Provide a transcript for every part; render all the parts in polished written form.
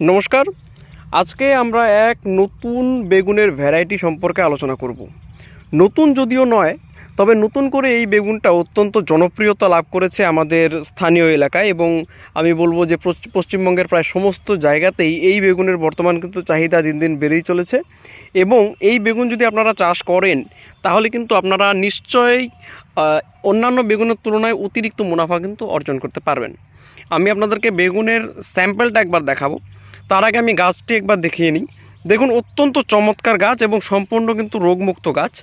নমস্কার। আজকে আমরা এক নতুন বেগুনের ভ্যারাইটি সম্পর্কে আলোচনা করব। নতুন যদিও নয়, তবে নতুন করে এই বেগুনটা অত্যন্ত জনপ্রিয়তা লাভ করেছে আমাদের স্থানীয় এলাকায়, এবং আমি বলবো যে পশ্চিমবঙ্গের প্রায় সমস্ত জায়গাতেই এই বেগুনের বর্তমান কিন্তু চাহিদা দিন দিন বেড়েই চলেছে। এবং এই বেগুন যদি আপনারা চাষ করেন তাহলে কিন্তু আপনারা নিশ্চয়ই অন্যান্য বেগুনের তুলনায় অতিরিক্ত মুনাফা কিন্তু অর্জন করতে পারবেন। আমি আপনাদেরকে বেগুনের স্যাম্পলটা একবার দেখাবো। তার আগে আমি গাছটি একবার দেখিয়ে নিই। দেখুন, অত্যন্ত চমৎকার গাছ এবং সম্পূর্ণ কিন্তু রোগমুক্ত গাছ।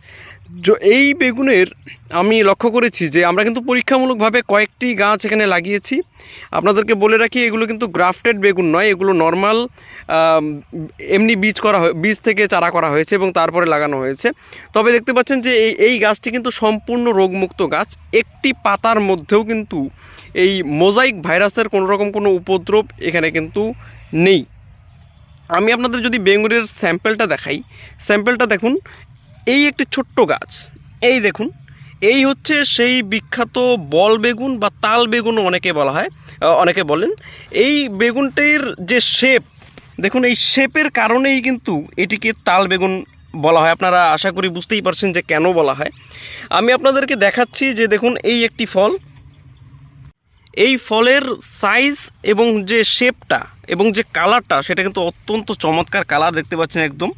এই বেগুনের আমি লক্ষ্য করেছি যে আমরা কিন্তু পরীক্ষামূলকভাবে কয়েকটি গাছ এখানে লাগিয়েছি। আপনাদেরকে বলে রাখি, এগুলো কিন্তু গ্রাফটেড বেগুন নয়, এগুলো নর্মাল এমনি বীজ থেকে চারা করা হয়েছে এবং তারপরে লাগানো হয়েছে। তবে দেখতে পাচ্ছেন যে এই গাছটি কিন্তু সম্পূর্ণ রোগমুক্ত গাছ। একটি পাতার মধ্যেও কিন্তু এই মোজাইক ভাইরাসের কোনো উপদ্রব এখানে কিন্তু নেই। আমি আপনাদের যদি বেগুনের স্যাম্পলটা দেখাই, স্যাম্পলটা দেখুন, এই একটি ছোট্ট গাছ, এই দেখুন, এই হচ্ছে সেই বিখ্যাত বল বেগুন বা তাল বেগুনও অনেকে বলেন। এই বেগুনটির যে শেপ দেখুন, এই শেপের কারণেই কিন্তু এটিকে তাল বেগুন বলা হয়। আপনারা আশা করি বুঝতেই পারছেন যে কেন বলা হয়। আমি আপনাদেরকে দেখাচ্ছি যে দেখুন, এই একটি ফল, এই ফলের সাইজ এবং যে শেপটা এবং যে কালারটা, সেটা কিন্তু অত্যন্ত চমৎকার কালার দেখতে পাচ্ছেন একদম।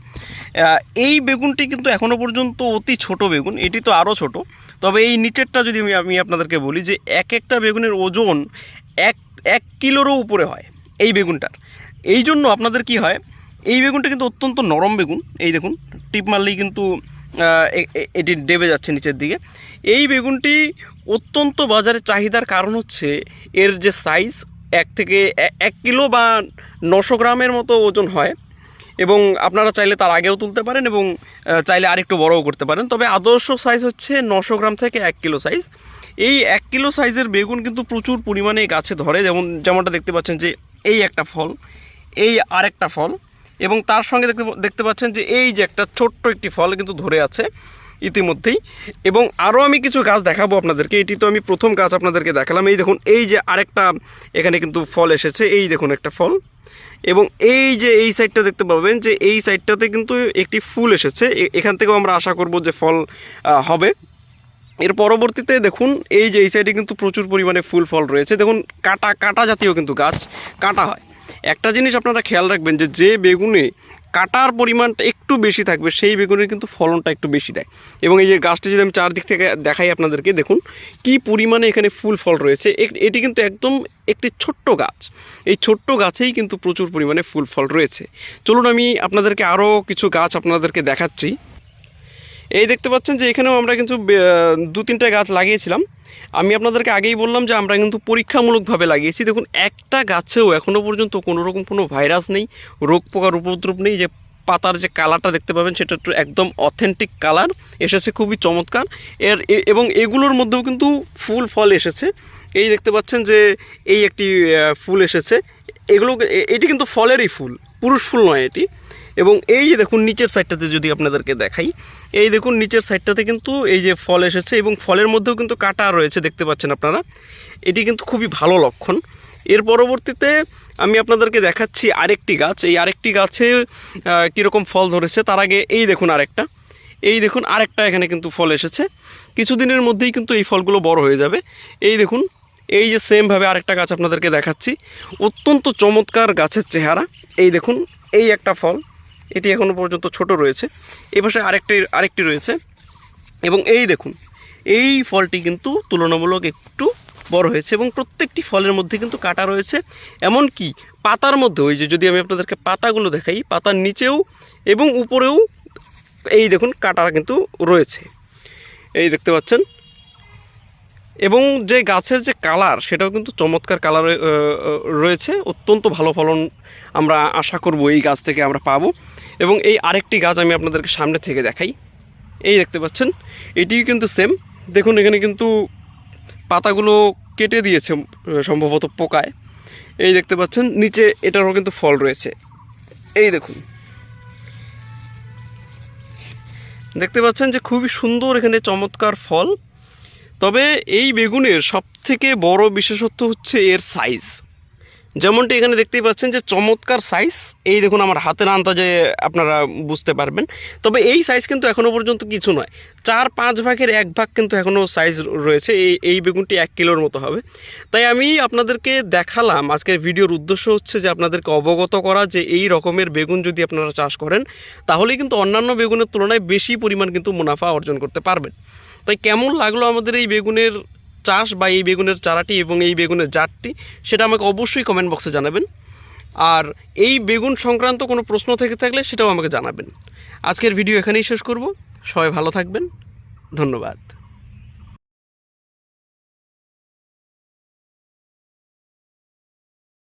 এই বেগুনটি কিন্তু এখনও পর্যন্ত অতি ছোট বেগুন, এটি তো আরও ছোট। তবে এই নিচেরটা যদি আমি আপনাদেরকে বলি যে একটা বেগুনের ওজন এক কিলোরও উপরে হয় এই বেগুনটার। এই জন্য আপনাদের কি হয়, এই বেগুনটা কিন্তু অত্যন্ত নরম বেগুন। এই দেখুন, টিপ মারলেই কিন্তু এটি ডেবে যাচ্ছে নিচের দিকে। এই বেগুনটি অত্যন্ত বাজারে চাহিদার কারণ হচ্ছে এর যে সাইজ, 1 কিলো বা 900 গ্রামের মতো ওজন হয়। এবং আপনারা চাইলে তার আগেও তুলতে পারেন এবং চাইলে আরেকটু বড়ও করতে পারেন। তবে আদর্শ সাইজ হচ্ছে 900 গ্রাম থেকে 1 কিলো সাইজ। এই 1 কিলো সাইজের বেগুন কিন্তু প্রচুর পরিমাণে গাছে ধরে। যেমনটা দেখতে পাচ্ছেন যে এই একটা ফল, এই আরেকটা ফল, এবং তার সঙ্গে দেখতে পাচ্ছেন যে এই যে একটা ছোট্ট একটি ফল কিন্তু ধরে আছে ইতিমধ্যেই। এবং আরও আমি কিছু গাছ দেখাবো আপনাদেরকে। এটি তো আমি প্রথম গাছ আপনাদেরকে দেখালাম। এই দেখুন, এই যে আরেকটা এখানে কিন্তু ফল এসেছে, এই দেখুন একটা ফল। এবং এই যে এই সাইডটা দেখতে পাবেন যে এই সাইডটাতে কিন্তু একটি ফুল এসেছে। এখান থেকেও আমরা আশা করব যে ফল হবে। এর পরবর্তীতে দেখুন, এই যে এই সাইডে কিন্তু প্রচুর পরিমাণে ফল রয়েছে। দেখুন, কাটা জাতীয় কিন্তু গাছ, কাটা হয়। একটা জিনিস আপনারা খেয়াল রাখবেন যে বেগুনে কাটার পরিমাণটা একটু বেশি থাকবে, সেই বেগুনের কিন্তু ফলনটা একটু বেশি দেয়। এবং এই যে গাছটি যদি আমি চারদিক থেকে দেখাই আপনাদেরকে, দেখুন কি পরিমাণে এখানে ফল রয়েছে। এটি কিন্তু একদম একটি ছোট্ট গাছ। এই ছোট্ট গাছেই কিন্তু প্রচুর পরিমাণে ফল রয়েছে। চলুন আমি আপনাদেরকে আরও কিছু গাছ আপনাদেরকে দেখাচ্ছি। এই দেখতে পাচ্ছেন যে এখানেও আমরা কিন্তু 2-3টা গাছ লাগিয়েছিলাম। আমি আপনাদেরকে আগেই বললাম যে আমরা কিন্তু পরীক্ষামূলকভাবে লাগিয়েছি। দেখুন, একটা গাছেও এখনও পর্যন্ত কোনো ভাইরাস নেই, রোগ পোকার উপদ্রব নেই। যে পাতার যে কালারটা দেখতে পাবেন, সেটা একদম অথেন্টিক কালার এসেছে, খুবই চমৎকার। এবং এগুলোর মধ্যেও কিন্তু ফল এসেছে। এই দেখতে পাচ্ছেন যে এই একটি ফুল এসেছে। এটি কিন্তু ফলেরই ফুল, পুরুষ ফুল নয় এটি। এবং এই যে দেখুন, নিচের সাইডটাতে যদি আপনাদেরকে দেখাই, এই দেখুন নিচের সাইডটাতে কিন্তু এই যে ফল এসেছে এবং ফলের মধ্যেও কিন্তু কাটা রয়েছে, দেখতে পাচ্ছেন আপনারা। এটি কিন্তু খুবই ভালো লক্ষণ। এর পরবর্তীতে আমি আপনাদেরকে দেখাচ্ছি আরেকটি গাছ। এই আরেকটি গাছে কীরকম ফল ধরেছে তার আগে এই দেখুন আরেকটা এখানে কিন্তু ফল এসেছে। কিছুদিনের মধ্যেই কিন্তু এই ফলগুলো বড় হয়ে যাবে। এই দেখুন, এই যে সেমভাবে আরেকটা গাছ আপনাদেরকে দেখাচ্ছি, অত্যন্ত চমৎকার গাছের চেহারা। এই দেখুন, এই একটা ফল, এটি এখনও পর্যন্ত ছোট রয়েছে। এই পাশে আরেকটি রয়েছে। এবং এই দেখুন, এই ফলটি কিন্তু তুলনামূলক একটু বড় হয়েছে এবং প্রত্যেকটি ফলের মধ্যে কিন্তু কাটা রয়েছে। এমনকি পাতার মধ্যে, ওই যে যদি আমি আপনাদেরকে পাতাগুলো দেখাই, পাতার নিচেও এবং উপরেও এই দেখুন কাটা কিন্তু রয়েছে, এই দেখতে পাচ্ছেন। এবং যে গাছের যে কালার, সেটাও কিন্তু চমৎকার কালার রয়েছে। অত্যন্ত ভালো ফলন আমরা আশা করব এই গাছ থেকে আমরা পাবো। এবং এই আরেকটি গাছ আমি আপনাদেরকে সামনে থেকে দেখাই। এই দেখতে পাচ্ছেন, এটিও কিন্তু সেম। দেখুন, এখানে কিন্তু পাতাগুলো কেটে দিয়েছে সম্ভবত পোকায়। এই দেখতে পাচ্ছেন, নিচে এটারও কিন্তু ফল রয়েছে। এই দেখুন, দেখতে পাচ্ছেন যে খুবই সুন্দর এখানে চমৎকার ফল। তবে এই বেগুনের সবথেকে বড় বিশেষত্ব হচ্ছে এর সাইজ। যেমনটি এখানে দেখতেই পাচ্ছেন যে চমৎকার সাইজ, এই দেখুন আমার হাতের আন্দাজে আপনারা বুঝতে পারবেন। তবে এই সাইজ কিন্তু এখনও পর্যন্ত কিছু নয়, 4-5 ভাগের 1 ভাগ কিন্তু এখনও সাইজ রয়েছে। এই বেগুনটি 1 কিলোর মতো হবে। তাই আমি আপনাদেরকে দেখালাম, আজকের ভিডিওর উদ্দেশ্য হচ্ছে যে আপনাদেরকে অবগত করা যে এই রকমের বেগুন যদি আপনারা চাষ করেন তাহলে কিন্তু অন্যান্য বেগুনের তুলনায় বেশি পরিমাণ কিন্তু মুনাফা অর্জন করতে পারবেন। তাই কেমন লাগলো আমাদের এই বেগুনের চাষ বা এই বেগুনের চারাটি এবং এই বেগুনের জাতটি, সেটা আমাকে অবশ্যই কমেন্ট বক্সে জানাবেন। আর এই বেগুন সংক্রান্ত কোনো প্রশ্ন থেকে থাকলে সেটাও আমাকে জানাবেন। আজকের ভিডিও এখানেই শেষ করব। সবাই ভালো থাকবেন, ধন্যবাদ।